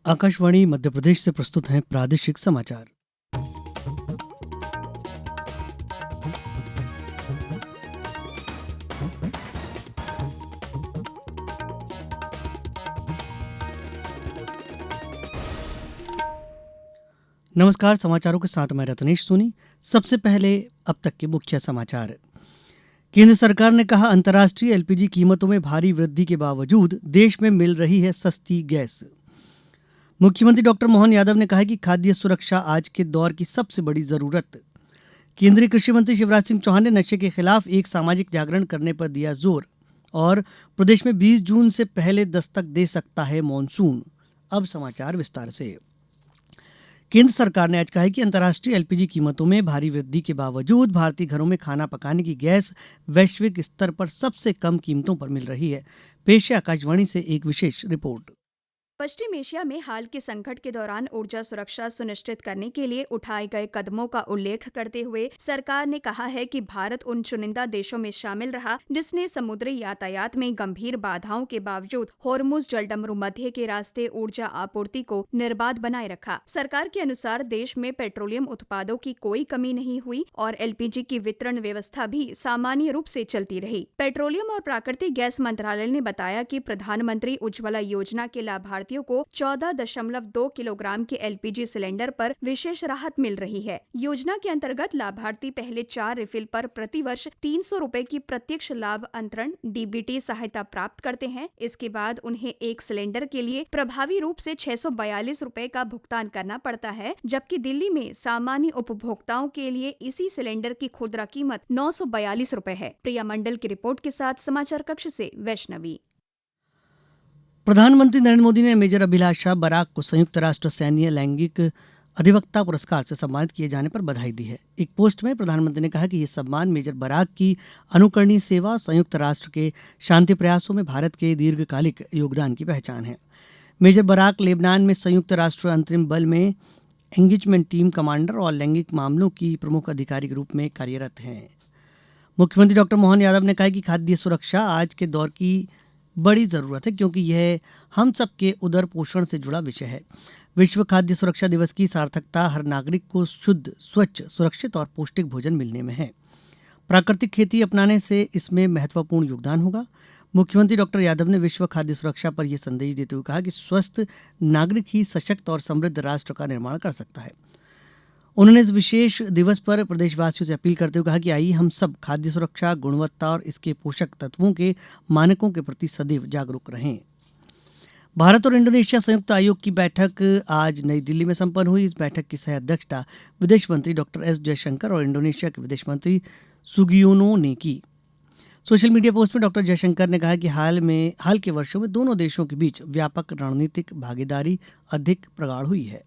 आकाशवाणी मध्य प्रदेश से प्रस्तुत हैं प्रादेशिक समाचार। नमस्कार, समाचारों के साथ मैं रत्नेश सोनी। सबसे पहले अब तक के मुख्य समाचार। केंद्र सरकार ने कहा, अंतर्राष्ट्रीय एलपीजी कीमतों में भारी वृद्धि के बावजूद देश में मिल रही है सस्ती गैस। मुख्यमंत्री डॉक्टर मोहन यादव ने कहा कि खाद्य सुरक्षा आज के दौर की सबसे बड़ी जरूरत। केंद्रीय कृषि मंत्री शिवराज सिंह चौहान ने नशे के खिलाफ एक सामाजिक जागरण करने पर दिया जोर। और प्रदेश में 20 जून से पहले दस्तक दे सकता है मानसून। अब समाचार विस्तार से। केंद्र सरकार ने आज कहा है कि अंतर्राष्ट्रीय एलपीजी कीमतों में भारी वृद्धि के बावजूद भारतीय घरों में खाना पकाने की गैस वैश्विक स्तर पर सबसे कम कीमतों पर मिल रही है। पेश है आकाशवाणी से एक विशेष रिपोर्ट। पश्चिम एशिया में हाल के संकट के दौरान ऊर्जा सुरक्षा सुनिश्चित करने के लिए उठाए गए कदमों का उल्लेख करते हुए सरकार ने कहा है कि भारत उन चुनिंदा देशों में शामिल रहा जिसने समुद्री यातायात में गंभीर बाधाओं के बावजूद होर्मुज जलडमरू मध्य के रास्ते ऊर्जा आपूर्ति को निर्बाध बनाए रखा। सरकार के अनुसार देश में पेट्रोलियम उत्पादों की कोई कमी नहीं हुई और एलपीजी की वितरण व्यवस्था भी सामान्य रूप से चलती रही। पेट्रोलियम और प्राकृतिक गैस मंत्रालय ने बताया कि प्रधानमंत्री उज्ज्वला योजना के लाभार्थियों को 14.2 किलोग्राम के एलपीजी सिलेंडर पर विशेष राहत मिल रही है। योजना के अंतर्गत लाभार्थी पहले 4 रिफिल पर प्रतिवर्ष 300 रुपए की प्रत्यक्ष लाभ अंतरण डीबीटी सहायता प्राप्त करते हैं। इसके बाद उन्हें एक सिलेंडर के लिए प्रभावी रूप से 642 रुपए का भुगतान करना पड़ता है, जबकि दिल्ली में सामान्य उपभोक्ताओं के लिए इसी सिलेंडर की खुदरा कीमत 942 रुपए है। प्रिया मंडल की रिपोर्ट के साथ समाचार कक्ष से वैष्णवी। प्रधानमंत्री नरेंद्र मोदी ने मेजर अभिलाषा बराक को संयुक्त राष्ट्र सैन्य लैंगिक अधिवक्ता पुरस्कार से सम्मानित किए जाने पर बधाई दी है। एक पोस्ट में प्रधानमंत्री ने कहा कि यह सम्मान मेजर बराक की अनुकरणीय सेवा और संयुक्त राष्ट्र के शांति प्रयासों में भारत के दीर्घकालिक योगदान की पहचान है। मेजर बराक लेबनान में संयुक्त राष्ट्र अंतरिम बल में एंगेजमेंट टीम कमांडर और लैंगिक मामलों की प्रमुख अधिकारी के रूप में कार्यरत हैं। मुख्यमंत्री डॉक्टर मोहन यादव ने कहा कि खाद्य सुरक्षा आज के दौर की बड़ी जरूरत है, क्योंकि यह हम सबके उदर पोषण से जुड़ा विषय है। विश्व खाद्य सुरक्षा दिवस की सार्थकता हर नागरिक को शुद्ध, स्वच्छ, सुरक्षित और पौष्टिक भोजन मिलने में है। प्राकृतिक खेती अपनाने से इसमें महत्वपूर्ण योगदान होगा। मुख्यमंत्री डॉक्टर यादव ने विश्व खाद्य सुरक्षा पर यह संदेश देते हुए कहा कि स्वस्थ नागरिक ही सशक्त और समृद्ध राष्ट्र का निर्माण कर सकता है। उन्होंने इस विशेष दिवस पर प्रदेशवासियों से अपील करते हुए कहा कि आइए हम सब खाद्य सुरक्षा, गुणवत्ता और इसके पोषक तत्वों के मानकों के प्रति सदैव जागरूक रहें। भारत और इंडोनेशिया संयुक्त आयोग की बैठक आज नई दिल्ली में संपन्न हुई। इस बैठक की सह अध्यक्षता विदेश मंत्री डॉक्टर एस जयशंकर और इंडोनेशिया के विदेश मंत्री सुगियोनो ने की। सोशल मीडिया पोस्ट में डॉक्टर जयशंकर ने कहा कि हाल के वर्षों में दोनों देशों के बीच व्यापक रणनीतिक भागीदारी अधिक प्रगाढ़ हुई है।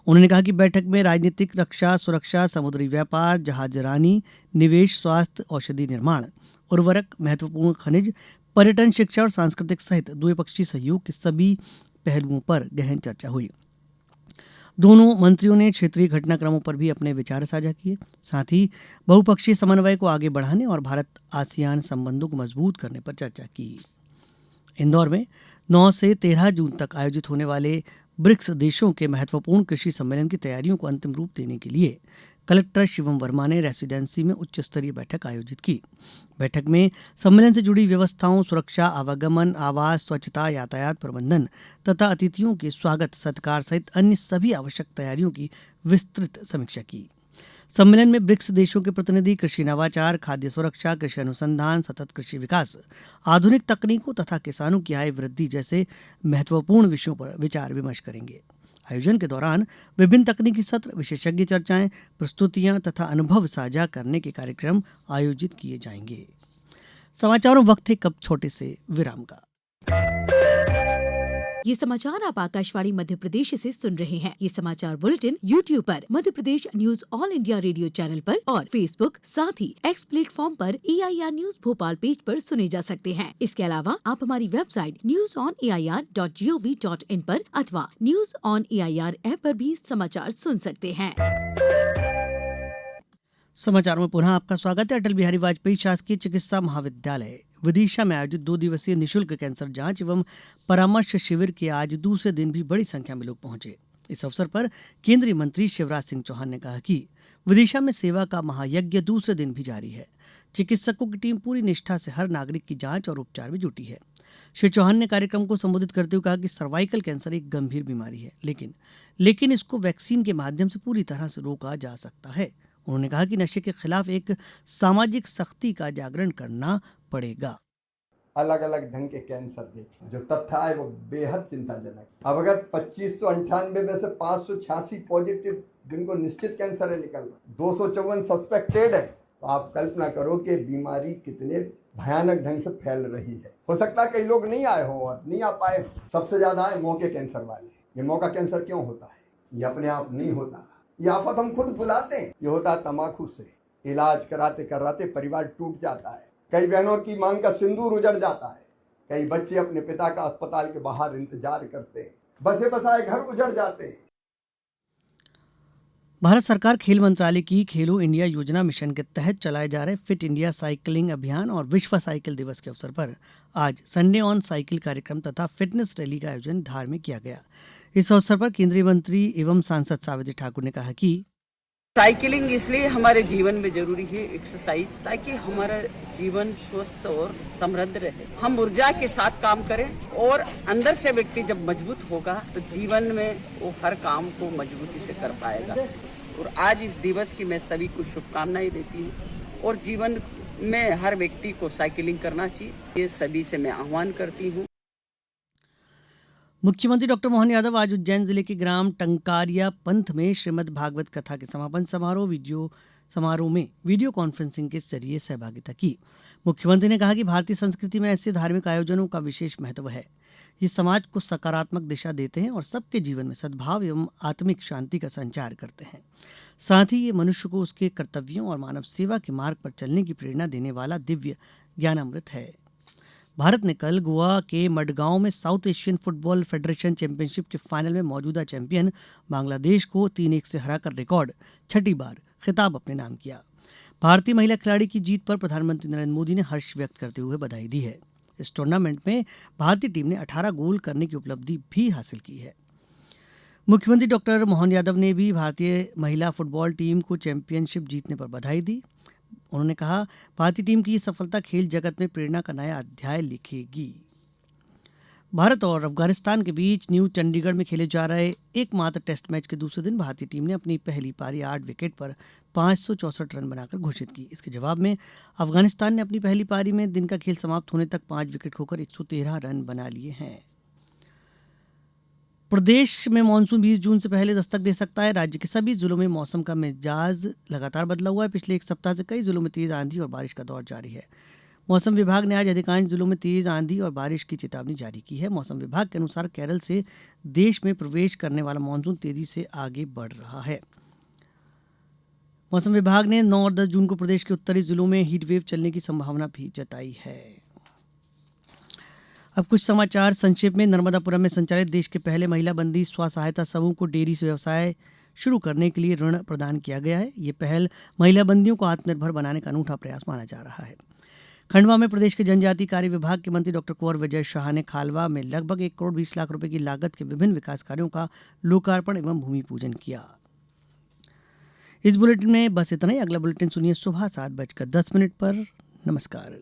उन्होंने कहा कि बैठक में राजनीतिक, रक्षा, सुरक्षा, समुद्री व्यापार, जहाजरानी, निवेश, स्वास्थ्य, औषधि निर्माण, उर्वरक, महत्वपूर्ण खनिज, पर्यटन, शिक्षा और सांस्कृतिक सहित द्विपक्षीय सहयोग के सभी पहलुओं पर गहन चर्चा हुई। दोनों मंत्रियों ने क्षेत्रीय घटनाक्रमों पर भी अपने विचार साझा किए। साथ ही बहुपक्षीय समन्वय को आगे बढ़ाने और भारत आसियान संबंधों को मजबूत करने पर चर्चा की। इंदौर में 9 से 13 जून तक आयोजित होने वाले ब्रिक्स देशों के महत्वपूर्ण कृषि सम्मेलन की तैयारियों को अंतिम रूप देने के लिए कलेक्टर शिवम वर्मा ने रेसिडेंसी में उच्च स्तरीय बैठक आयोजित की। बैठक में सम्मेलन से जुड़ी व्यवस्थाओं, सुरक्षा, आवागमन, आवास, स्वच्छता, यातायात प्रबंधन तथा अतिथियों के स्वागत सत्कार सहित अन्य सभी आवश्यक तैयारियों की विस्तृत समीक्षा की। सम्मेलन में ब्रिक्स देशों के प्रतिनिधि कृषि नवाचार, खाद्य सुरक्षा, कृषि अनुसंधान, सतत कृषि विकास, आधुनिक तकनीकों तथा किसानों की आय वृद्धि जैसे महत्वपूर्ण विषयों पर विचार विमर्श करेंगे। आयोजन के दौरान विभिन्न तकनीकी सत्र, विशेषज्ञ चर्चाएं, प्रस्तुतियां तथा अनुभव साझा करने के कार्यक्रम आयोजित किए जाएंगे। समाचारों वक्त है कब छोटे से विराम का। ये समाचार आप आकाशवाणी मध्य प्रदेश से सुन रहे हैं। ये समाचार बुलेटिन YouTube पर, Madhya Pradesh news All India Radio channel पर और फेसबुक, साथ ही एक्स प्लेटफॉर्म पर AIR न्यूज भोपाल पेज पर सुने जा सकते हैं। इसके अलावा आप हमारी वेबसाइट newsonair.gov.in पर अथवा न्यूज ऑन AIR ऐप पर भी समाचार सुन सकते हैं। समाचारों में पुनः आपका स्वागत है। अटल बिहारी वाजपेयी शासकीय चिकित्सा महाविद्यालय विदिशा में आयोजित 2 दिवसीय निःशुल्क कैंसर जांच एवं परामर्श शिविर के आज दूसरे दिन भी बड़ी संख्या में लोग पहुंचे। इस अवसर पर केंद्रीय मंत्री शिवराज सिंह चौहान ने कहा कि विदिशा में सेवा का महायज्ञ दूसरे दिन भी जारी है। चिकित्सकों की टीम पूरी निष्ठा से हर नागरिक की जांच और उपचार में जुटी है। श्री चौहान ने कार्यक्रम को संबोधित करते हुए कहा कि सर्वाइकल कैंसर एक गंभीर बीमारी है, लेकिन इसको वैक्सीन के माध्यम से पूरी तरह से रोका जा सकता है। उन्होंने कहा कि नशे के खिलाफ एक सामाजिक सख्ती का जागरण करना पड़ेगा। अलग अलग ढंग के कैंसर देखे, जो तथ्य आए वो बेहद चिंताजनक। अब अगर 2598 में से 586 पॉजिटिव जिनको निश्चित कैंसर है निकल रहा, 254 सस्पेक्टेड है, तो आप कल्पना करो कि बीमारी कितने भयानक ढंग से फैल रही है। हो सकता है कई लोग नहीं आए हो और नहीं आ पाए। सबसे ज्यादा आए मौके कैंसर वाले। ये मौका कैंसर क्यों होता है? ये अपने आप नहीं होता, ये आफत हम खुद बुलाते हैं। ये होता है तम्बाकू से। इलाज कराते कराते परिवार टूट जाता है, कई बहनों की मांग का सिंदूर उजड़ जाता है, कई बच्चे अपने पिता का अस्पताल के बाहर इंतजार करते हैं, बसे बसाए घर उजड़ जाते हैं। भारत सरकार खेल मंत्रालय की खेलो इंडिया योजना मिशन के तहत चलाए जा रहे फिट इंडिया साइकिलिंग अभियान और विश्व साइकिल दिवस के अवसर पर आज संडे ऑन साइकिल कार्यक्रम तथा फिटनेस रैली का आयोजन धार में किया गया। इस अवसर पर केंद्रीय मंत्री एवं सांसद सावित्री ठाकुर ने कहा कि साइकिलिंग इसलिए हमारे जीवन में जरूरी है, एक्सरसाइज, ताकि हमारा जीवन स्वस्थ और समृद्ध रहे, हम ऊर्जा के साथ काम करें और अंदर से व्यक्ति जब मजबूत होगा तो जीवन में वो हर काम को मजबूती से कर पाएगा। और आज इस दिवस की मैं सभी को शुभकामनाएं देती हूँ और जीवन में हर व्यक्ति को साइकिलिंग करना चाहिए, ये सभी से मैं आह्वान करती हूँ। मुख्यमंत्री डॉक्टर मोहन यादव आज उज्जैन जिले के ग्राम टंकारिया पंथ में श्रीमद् भागवत कथा के समापन समारोह में वीडियो कॉन्फ्रेंसिंग के जरिए सहभागिता की। मुख्यमंत्री ने कहा कि भारतीय संस्कृति में ऐसे धार्मिक आयोजनों का विशेष महत्व है। ये समाज को सकारात्मक दिशा देते हैं और सबके जीवन में सद्भाव एवं आत्मिक शांति का संचार करते हैं। साथ ही ये मनुष्य को उसके कर्तव्यों और मानव सेवा के मार्ग पर चलने की प्रेरणा देने वाला दिव्य ज्ञानामृत है। भारत ने कल गोवा के मडगांव में south Asian football federation championship के फाइनल में मौजूदा चैंपियन बांग्लादेश को 3-1 से हराकर रिकॉर्ड 6ठी बार खिताब अपने नाम किया। भारतीय महिला खिलाड़ी की जीत पर प्रधानमंत्री नरेंद्र मोदी ने हर्ष व्यक्त करते हुए बधाई दी है। इस टूर्नामेंट में भारतीय टीम ने 18 गोल करने की उपलब्धि भी हासिल की है। मुख्यमंत्री डॉक्टर मोहन यादव ने भी भारतीय महिला फुटबॉल टीम को चैंपियनशिप जीतने पर बधाई दी। उन्होंने कहा, भारतीय टीम की ये सफलता खेल जगत में प्रेरणा का नया अध्याय लिखेगी। भारत और अफगानिस्तान के बीच न्यू चंडीगढ़ में खेले जा रहे एकमात्र टेस्ट मैच के दूसरे दिन भारतीय टीम ने अपनी पहली पारी 8 विकेट पर 564 रन बनाकर घोषित की। इसके जवाब में अफगानिस्तान ने अपनी पहली पारी में दिन का खेल समाप्त होने तक 5 विकेट खोकर 113 रन बना लिए हैं। प्रदेश में मानसून 20 जून से पहले दस्तक दे सकता है। राज्य के सभी जिलों में मौसम का मिजाज लगातार बदला हुआ है। पिछले एक सप्ताह से कई जिलों में तेज आंधी और बारिश का दौर जारी है। मौसम विभाग ने आज अधिकांश जिलों में तेज आंधी और बारिश की चेतावनी जारी की है। मौसम विभाग के अनुसार केरल से देश में प्रवेश करने वाला मानसून तेजी से आगे बढ़ रहा है। मौसम विभाग ने 9 और 10 जून को प्रदेश के उत्तरी जिलों में हीटवेव चलने की संभावना भी जताई है। अब कुछ समाचार संक्षेप में। नर्मदापुरम में संचालित देश के पहले महिला बंदी स्व सहायता समूह को डेयरी से व्यवसाय शुरू करने के लिए ऋण प्रदान किया गया है। ये पहल महिला बंदियों को आत्मनिर्भर बनाने का अनूठा प्रयास माना जा रहा है। खंडवा में प्रदेश के जनजातीय कार्य विभाग के मंत्री डॉक्टर कुंवर विजय शाह ने खालवा में लगभग 1 करोड़ 20 लाख रुपए की लागत के विभिन्न विकास कार्यों का लोकार्पण एवं भूमि पूजन किया। इस बुलेटिन में बस इतना ही। अगला बुलेटिन सुनिए सुबह 7:10 पर। नमस्कार।